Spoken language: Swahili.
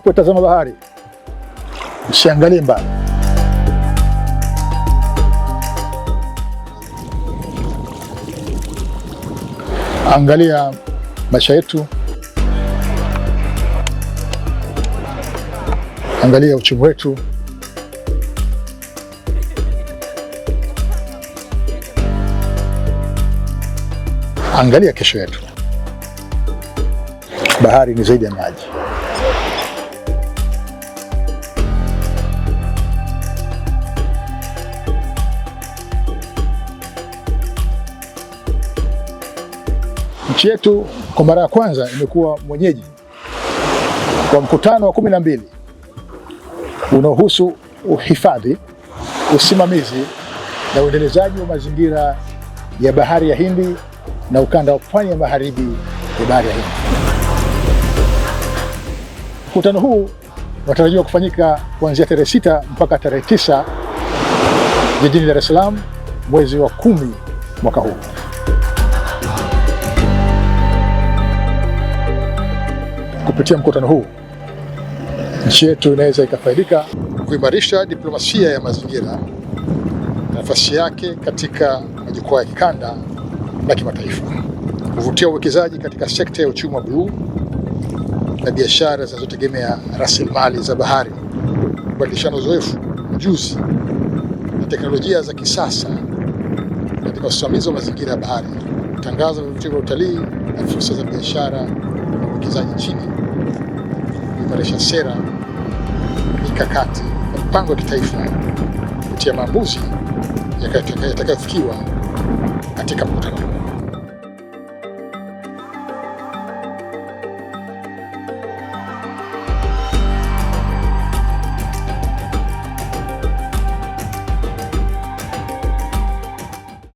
Unapotazama bahari usiangalie mbali. Angalia maisha yetu, angalia uchumi wetu, angalia kesho yetu. Bahari ni zaidi ya maji. Nchi yetu kwa mara ya kwanza imekuwa mwenyeji wa mkutano wa 12 unaohusu uhifadhi, usimamizi na uendelezaji wa mazingira ya Bahari ya Hindi na ukanda wa pwani ya magharibi ya Bahari ya Hindi. Mkutano huu unatarajiwa kufanyika kuanzia tarehe 6 mpaka tarehe 9 jijini Dar es Salaam mwezi wa 10 mwaka huu. Kupitia mkutano huu, nchi yetu inaweza ikafaidika kuimarisha diplomasia ya mazingira na nafasi yake katika majukwaa ya kikanda na kimataifa, kuvutia uwekezaji katika sekta ya uchumi wa buluu na biashara zinazotegemea rasilimali za bahari, kubadilishana uzoefu, ujuzi na teknolojia za kisasa katika usimamizi wa mazingira ya bahari, kutangaza vivutio vya utalii na fursa za biashara na uwekezaji nchini, kuimarisha sera, mikakati na mipango ya kitaifa kupitia maamuzi yatakayofikiwa katika mkutano huu.